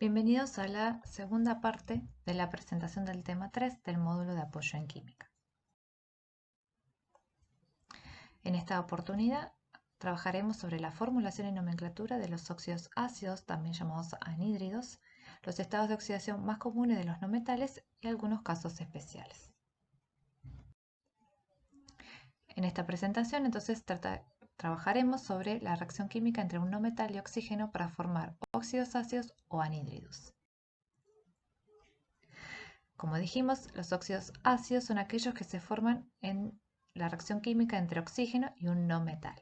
Bienvenidos a la segunda parte de la presentación del tema 3 del módulo de apoyo en química. En esta oportunidad trabajaremos sobre la formulación y nomenclatura de los óxidos ácidos, también llamados anhídridos, los estados de oxidación más comunes de los no metales y algunos casos especiales. En esta presentación entonces trabajaremos sobre la reacción química entre un no metal y oxígeno para formar óxidos ácidos o anhídridos. Como dijimos, los óxidos ácidos son aquellos que se forman en la reacción química entre oxígeno y un no metal.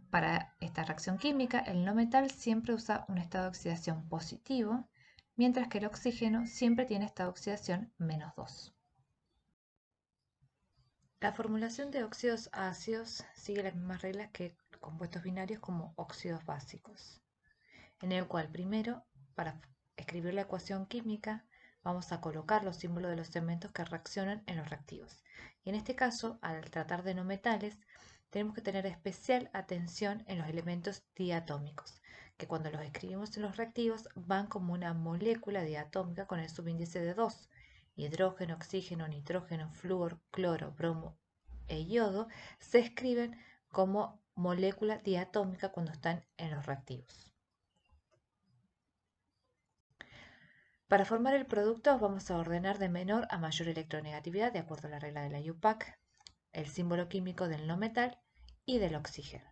Para esta reacción química, el no metal siempre usa un estado de oxidación positivo, mientras que el oxígeno siempre tiene estado de oxidación -2. La formulación de óxidos ácidos sigue las mismas reglas que compuestos binarios como óxidos básicos, en el cual primero, para escribir la ecuación química, vamos a colocar los símbolos de los elementos que reaccionan en los reactivos. Y en este caso, al tratar de no metales, tenemos que tener especial atención en los elementos diatómicos, que cuando los escribimos en los reactivos van como una molécula diatómica con el subíndice de 2. Hidrógeno, oxígeno, nitrógeno, flúor, cloro, bromo e yodo se escriben como molécula diatómica cuando están en los reactivos. Para formar el producto vamos a ordenar de menor a mayor electronegatividad de acuerdo a la regla de la IUPAC, el símbolo químico del no metal y del oxígeno.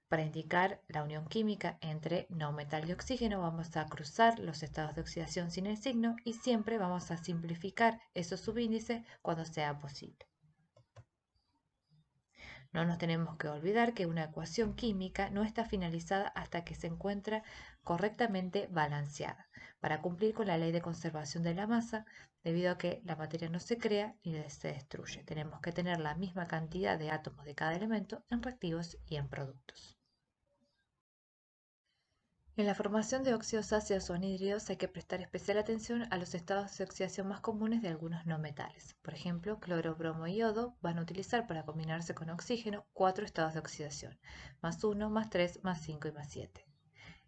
Para indicar la unión química entre no metal y oxígeno vamos a cruzar los estados de oxidación sin el signo y siempre vamos a simplificar esos subíndices cuando sea posible. No nos tenemos que olvidar que una ecuación química no está finalizada hasta que se encuentra correctamente balanceada, para cumplir con la ley de conservación de la masa, debido a que la materia no se crea ni se destruye. Tenemos que tener la misma cantidad de átomos de cada elemento en reactivos y en productos. En la formación de óxidos ácidos o anhídridos hay que prestar especial atención a los estados de oxidación más comunes de algunos no metales. Por ejemplo, cloro, bromo y yodo van a utilizar para combinarse con oxígeno 4 estados de oxidación, +1, +3, +5 y +7.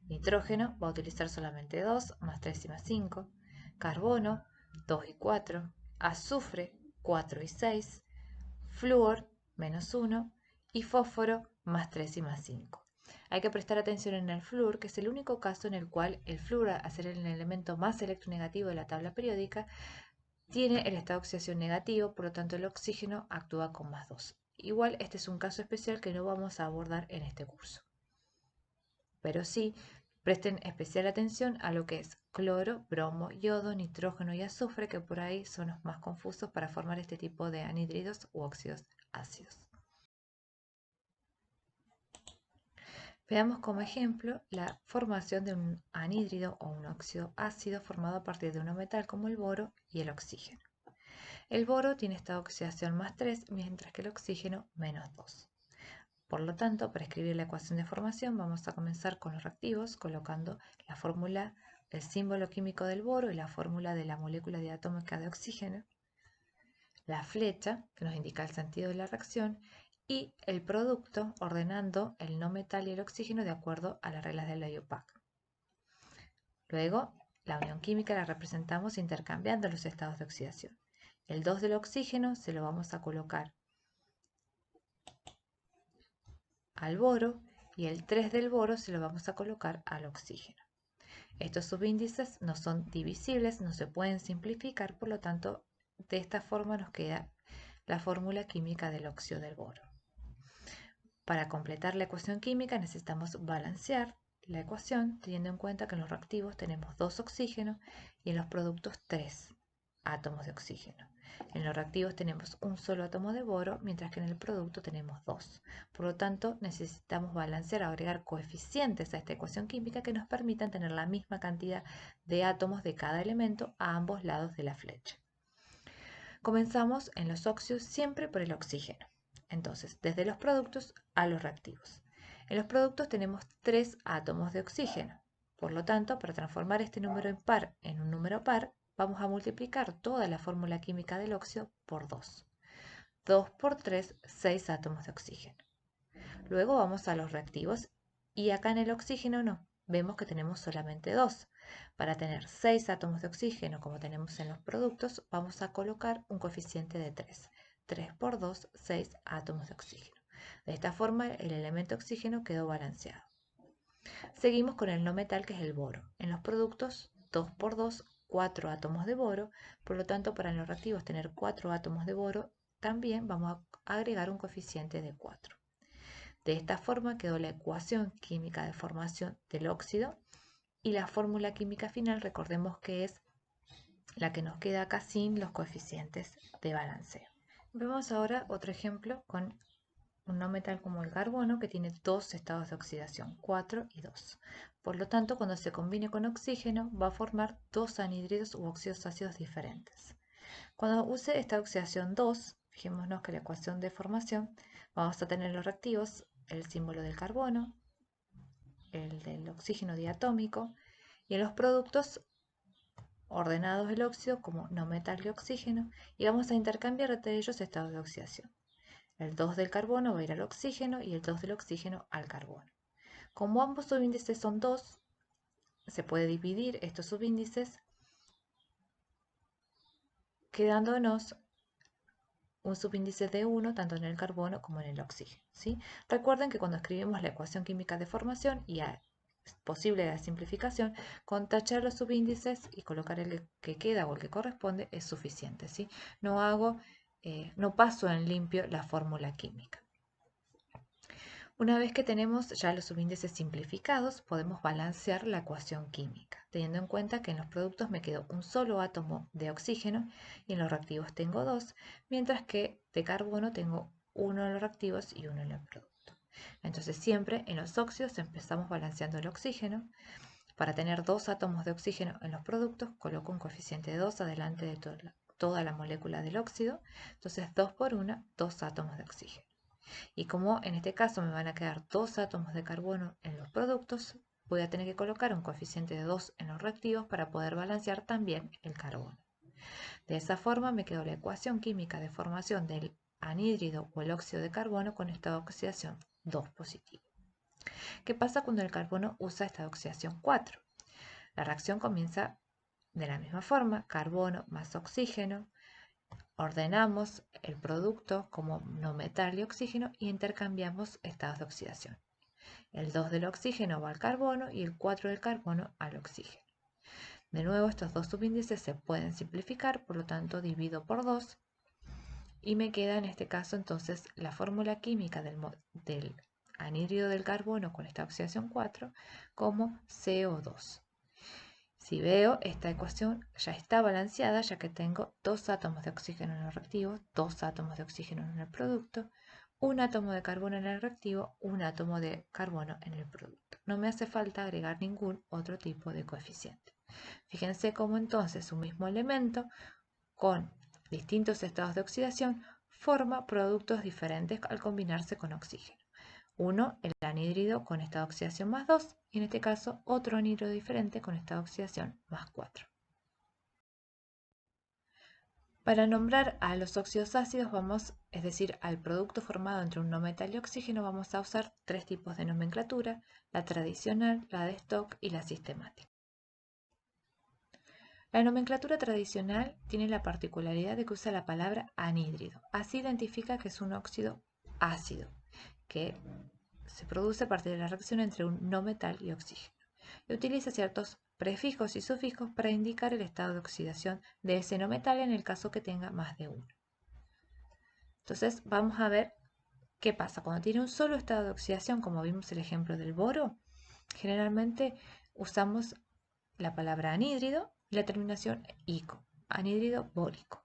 Nitrógeno va a utilizar solamente 2, +3 y +5. Carbono, 2 y 4. Azufre, 4 y 6. Flúor, -1. Y fósforo, +3 y +5. Hay que prestar atención en el flúor, que es el único caso en el cual el flúor, al ser el elemento más electronegativo de la tabla periódica, tiene el estado de oxidación negativo, por lo tanto el oxígeno actúa con +2. Igual este es un caso especial que no vamos a abordar en este curso. Pero sí, presten especial atención a lo que es cloro, bromo, yodo, nitrógeno y azufre, que por ahí son los más confusos para formar este tipo de anhídridos u óxidos ácidos. Veamos como ejemplo la formación de un anhídrido o un óxido ácido formado a partir de un metal como el boro y el oxígeno. El boro tiene estado de oxidación +3, mientras que el oxígeno -2. Por lo tanto, para escribir la ecuación de formación vamos a comenzar con los reactivos colocando la fórmula, el símbolo químico del boro y la fórmula de la molécula diatómica de oxígeno, la flecha que nos indica el sentido de la reacción y el producto ordenando el no metal y el oxígeno de acuerdo a las reglas de la IUPAC. Luego, la unión química la representamos intercambiando los estados de oxidación. El 2 del oxígeno se lo vamos a colocar al boro y el 3 del boro se lo vamos a colocar al oxígeno. Estos subíndices no son divisibles, no se pueden simplificar, por lo tanto, de esta forma nos queda la fórmula química del óxido del boro. Para completar la ecuación química necesitamos balancear la ecuación teniendo en cuenta que en los reactivos tenemos 2 oxígenos y en los productos 3 átomos de oxígeno. En los reactivos tenemos un solo átomo de boro, mientras que en el producto tenemos 2. Por lo tanto, necesitamos balancear, agregar coeficientes a esta ecuación química que nos permitan tener la misma cantidad de átomos de cada elemento a ambos lados de la flecha. Comenzamos en los óxidos siempre por el oxígeno. Entonces, desde los productos a los reactivos. En los productos tenemos 3 átomos de oxígeno. Por lo tanto, para transformar este número impar en un número par, vamos a multiplicar toda la fórmula química del óxido por 2. 2 por 3, 6 átomos de oxígeno. Luego vamos a los reactivos y acá en el oxígeno no, vemos que tenemos solamente 2. Para tener 6 átomos de oxígeno como tenemos en los productos, vamos a colocar un coeficiente de 3. 3 por 2, 6 átomos de oxígeno. De esta forma el elemento oxígeno quedó balanceado. Seguimos con el no metal, que es el boro. En los productos 2 por 2, 4 átomos de boro, por lo tanto para los reactivos tener 4 átomos de boro, también vamos a agregar un coeficiente de 4. De esta forma quedó la ecuación química de formación del óxido y la fórmula química final, recordemos que es la que nos queda acá sin los coeficientes de balanceo. Vemos ahora otro ejemplo con un no metal como el carbono, que tiene 2 estados de oxidación, 4 y 2. Por lo tanto, cuando se combine con oxígeno, va a formar 2 anhídridos u óxidos ácidos diferentes. Cuando use esta oxidación 2, fijémonos que la ecuación de formación, vamos a tener los reactivos, el símbolo del carbono, el del oxígeno diatómico, y en los productos ordenados el óxido como no metal y oxígeno, y vamos a intercambiar entre ellos estados de oxidación. El 2 del carbono va a ir al oxígeno y el 2 del oxígeno al carbono. Como ambos subíndices son 2, se puede dividir estos subíndices quedándonos un subíndice de 1 tanto en el carbono como en el oxígeno, ¿sí? Recuerden que cuando escribimos la ecuación química de formación y es posible la simplificación, con tachar los subíndices y colocar el que queda o el que corresponde es suficiente, ¿sí? No paso en limpio la fórmula química. Una vez que tenemos ya los subíndices simplificados, podemos balancear la ecuación química, teniendo en cuenta que en los productos me quedó un solo átomo de oxígeno y en los reactivos tengo 2, mientras que de carbono tengo uno en los reactivos y uno en el producto. Entonces siempre en los óxidos empezamos balanceando el oxígeno. Para tener 2 átomos de oxígeno en los productos, coloco un coeficiente de 2 adelante de toda la molécula del óxido. Entonces 2 por 1, 2 átomos de oxígeno. Y como en este caso me van a quedar 2 átomos de carbono en los productos, voy a tener que colocar un coeficiente de 2 en los reactivos para poder balancear también el carbono. De esa forma me quedó la ecuación química de formación del anhídrido o el óxido de carbono con estado de oxidación 2 positivo. ¿Qué pasa cuando el carbono usa estado de oxidación 4? La reacción comienza de la misma forma, carbono más oxígeno. Ordenamos el producto como no metal y oxígeno y intercambiamos estados de oxidación. El 2 del oxígeno va al carbono y el 4 del carbono al oxígeno. De nuevo, estos dos subíndices se pueden simplificar, por lo tanto divido por 2 y me queda en este caso entonces la fórmula química del anhídrido del carbono con esta oxidación 4 como CO2. Si veo, esta ecuación ya está balanceada, ya que tengo 2 átomos de oxígeno en el reactivo, 2 átomos de oxígeno en el producto, un átomo de carbono en el reactivo, un átomo de carbono en el producto. No me hace falta agregar ningún otro tipo de coeficiente. Fíjense cómo entonces un mismo elemento con distintos estados de oxidación forma productos diferentes al combinarse con oxígeno. Uno, el anhídrido con estado de oxidación más 2, y en este caso otro anhídrido diferente con estado de oxidación más 4. Para nombrar a los óxidos ácidos es decir, al producto formado entre un no metal y oxígeno, vamos a usar 3 tipos de nomenclatura: la tradicional, la de stock y la sistemática. La nomenclatura tradicional tiene la particularidad de que usa la palabra anhídrido. Así identifica que es un óxido ácido, que se produce a partir de la reacción entre un no metal y oxígeno. Y utiliza ciertos prefijos y sufijos para indicar el estado de oxidación de ese no metal en el caso que tenga más de uno. Entonces vamos a ver qué pasa. Cuando tiene un solo estado de oxidación, como vimos el ejemplo del boro, generalmente usamos la palabra anhídrido y la terminación ico, anhídrido bórico,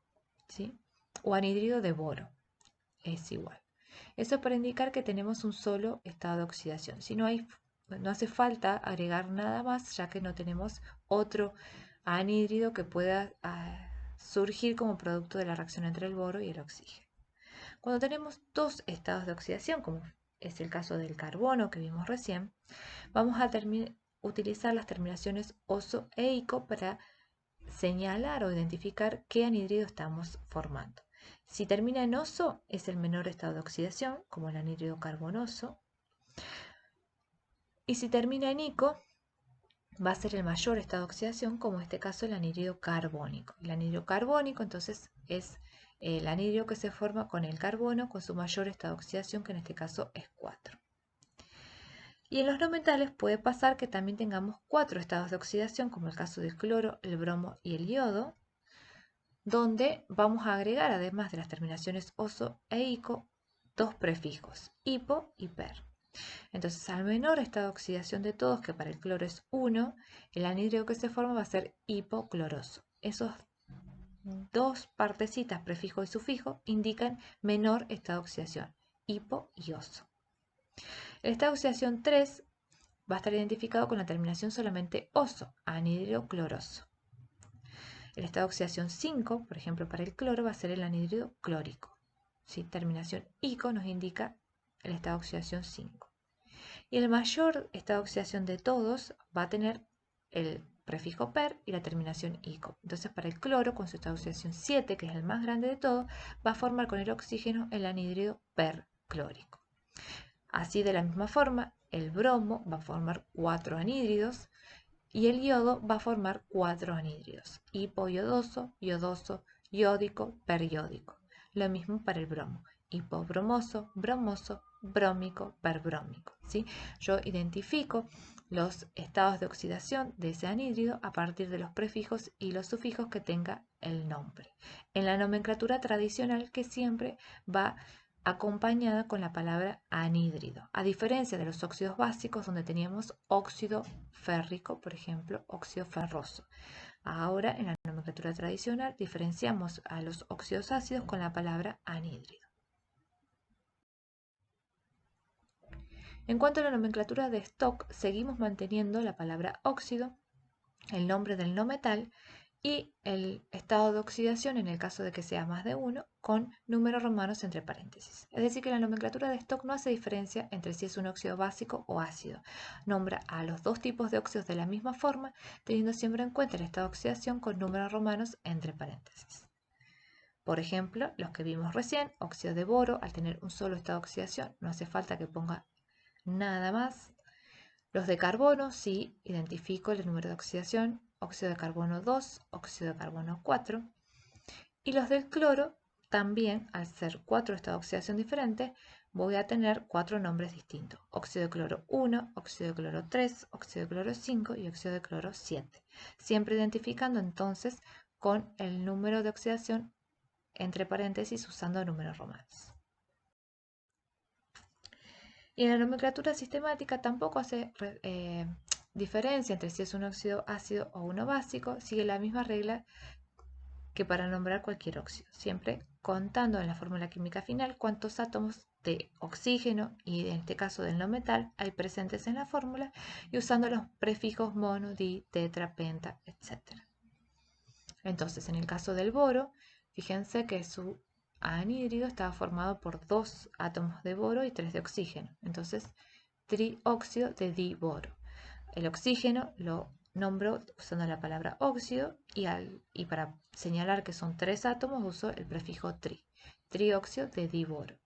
¿sí? O anhídrido de boro, es igual. Eso es para indicar que tenemos un solo estado de oxidación. Si no hace falta agregar nada más, ya que no tenemos otro anhídrido que pueda surgir como producto de la reacción entre el boro y el oxígeno. Cuando tenemos dos estados de oxidación, como es el caso del carbono que vimos recién, vamos a utilizar las terminaciones oso e ico para señalar o identificar qué anhídrido estamos formando. Si termina en oso, es el menor estado de oxidación, como el anhídrido carbonoso, Y si termina en ico, va a ser el mayor estado de oxidación, como en este caso el anhídrido carbónico. El anhídrido carbónico entonces es el anhídrido que se forma con el carbono con su mayor estado de oxidación, que en este caso es 4. Y en los no metales puede pasar que también tengamos 4 estados de oxidación, como el caso del cloro, el bromo y el yodo, donde vamos a agregar, además de las terminaciones oso e ico, 2 prefijos, hipo y per. Entonces, al menor estado de oxidación de todos, que para el cloro es 1, el anhídrido que se forma va a ser hipocloroso. Esos 2 partecitas, prefijo y sufijo, indican menor estado de oxidación, hipo y oso. El estado de oxidación 3 va a estar identificado con la terminación solamente oso, anhídrido cloroso. El estado de oxidación 5, por ejemplo, para el cloro, va a ser el anhídrido clórico. ¿Sí? Terminación ico nos indica el estado de oxidación 5. Y el mayor estado de oxidación de todos va a tener el prefijo per y la terminación ico. Entonces, para el cloro, con su estado de oxidación 7, que es el más grande de todos, va a formar con el oxígeno el anhídrido perclórico. Así, de la misma forma, el bromo va a formar 4 anhídridos y el yodo va a formar 4 anhídridos: hipoyodoso, yodoso, yódico, periódico. Lo mismo para el bromo: hipobromoso, bromoso, brómico, perbrómico. ¿Sí? Yo identifico los estados de oxidación de ese anhídrido a partir de los prefijos y los sufijos que tenga el nombre, en la nomenclatura tradicional, que siempre va acompañada con la palabra anhídrido, a diferencia de los óxidos básicos, donde teníamos óxido férrico, por ejemplo, óxido ferroso. Ahora, en la nomenclatura tradicional, diferenciamos a los óxidos ácidos con la palabra anhídrido. En cuanto a la nomenclatura de stock, seguimos manteniendo la palabra óxido, el nombre del no metal y el estado de oxidación, en el caso de que sea más de uno, con números romanos entre paréntesis. Es decir, que la nomenclatura de stock no hace diferencia entre si es un óxido básico o ácido. Nombra a los dos tipos de óxidos de la misma forma, teniendo siempre en cuenta el estado de oxidación con números romanos entre paréntesis. Por ejemplo, los que vimos recién, óxido de boro, al tener un solo estado de oxidación, no hace falta que ponga nada más. Los de carbono, sí, identifico el número de oxidación: óxido de carbono 2, óxido de carbono 4. Y los del cloro, también, al ser 4 estados de oxidación diferentes, voy a tener 4 nombres distintos: óxido de cloro 1, óxido de cloro 3, óxido de cloro 5 y óxido de cloro 7. Siempre identificando entonces con el número de oxidación entre paréntesis usando números romanos. Y en la nomenclatura sistemática tampoco hace diferencia entre si es un óxido ácido o uno básico, sigue la misma regla que para nombrar cualquier óxido, siempre contando en la fórmula química final cuántos átomos de oxígeno y en este caso del no metal hay presentes en la fórmula, y usando los prefijos mono, di, tetra, penta, etc. Entonces, en el caso del boro, fíjense que su anhídrido estaba formado por 2 átomos de boro y 3 de oxígeno. Entonces, trióxido de diboro. El oxígeno lo nombro usando la palabra óxido y para señalar que son 3 átomos uso el prefijo tri. Trióxido de diboro.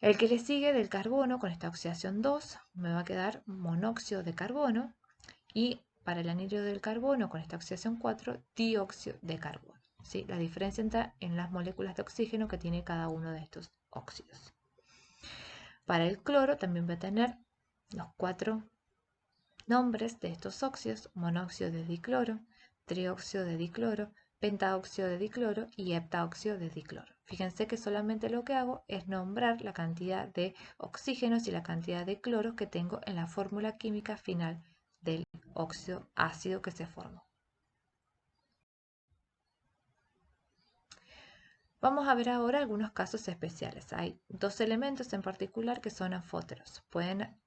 El que le sigue del carbono, con esta oxidación 2, me va a quedar monóxido de carbono, y para el anhídrido del carbono, con esta oxidación 4, dióxido de carbono. ¿Sí? La diferencia está en las moléculas de oxígeno que tiene cada uno de estos óxidos. Para el cloro también va a tener los 4 nombres de estos óxidos: monóxido de dicloro, trióxido de dicloro, pentaóxido de dicloro y heptaóxido de dicloro. Fíjense que solamente lo que hago es nombrar la cantidad de oxígenos y la cantidad de cloros que tengo en la fórmula química final del óxido ácido que se formó. Vamos a ver ahora algunos casos especiales. Hay 2 elementos en particular que son anfóteros. Pueden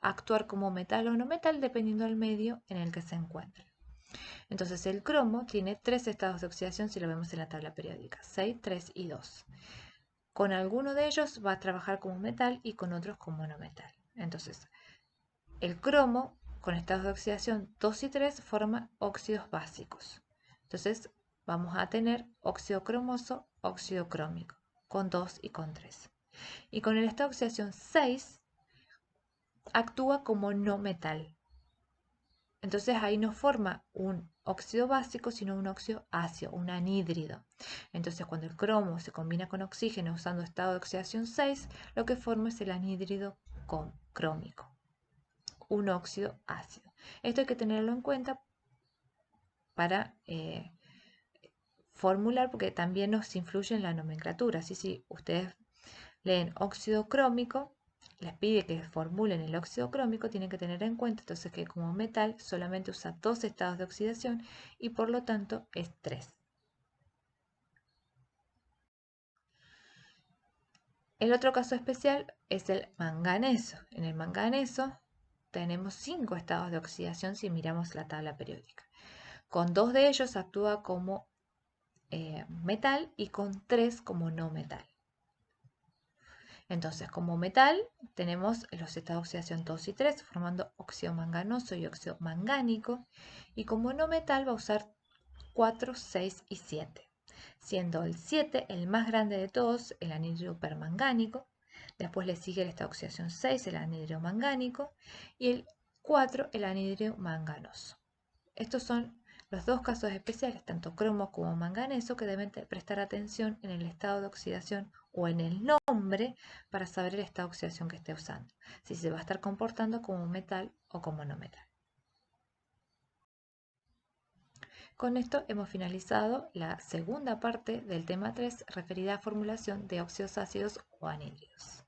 actuar como metal o no metal dependiendo del medio en el que se encuentren. Entonces, el cromo tiene 3 estados de oxidación si lo vemos en la tabla periódica: 6, 3 y 2. Con alguno de ellos va a trabajar como metal y con otros como no metal. Entonces, el cromo con estados de oxidación 2 y 3 forma óxidos básicos. Entonces, vamos a tener óxido cromoso, óxido crómico, con 2 y con 3. Y con el estado de oxidación 6 actúa como no metal. Entonces ahí no forma un óxido básico, sino un óxido ácido, un anhídrido. Entonces cuando el cromo se combina con oxígeno usando estado de oxidación 6, lo que forma es el anhídrido crómico, un óxido ácido. Esto hay que tenerlo en cuenta para formular, porque también nos influye en la nomenclatura. Así si ustedes leen óxido crómico, les pide que formulen el óxido crómico, tienen que tener en cuenta entonces que como metal solamente usa 2 estados de oxidación y por lo tanto es 3. El otro caso especial es el manganeso. En el manganeso tenemos 5 estados de oxidación si miramos la tabla periódica. Con 2 de ellos actúa como metal y con 3 como no metal. Entonces, como metal tenemos los estados de oxidación 2 y 3 formando óxido manganoso y óxido mangánico. Y como no metal va a usar 4, 6 y 7. Siendo el 7 el más grande de todos, el anhídrido permangánico. Después le sigue el estado de oxidación 6, el anhídrido mangánico. Y el 4, el anhídrido manganoso. Estos son los dos casos especiales, tanto cromo como manganeso, que deben prestar atención en el estado de oxidación o en el nombre para saber el estado de oxidación que esté usando, si se va a estar comportando como metal o como no metal. Con esto hemos finalizado la segunda parte del tema 3 referida a formulación de óxidos ácidos o anhídridos.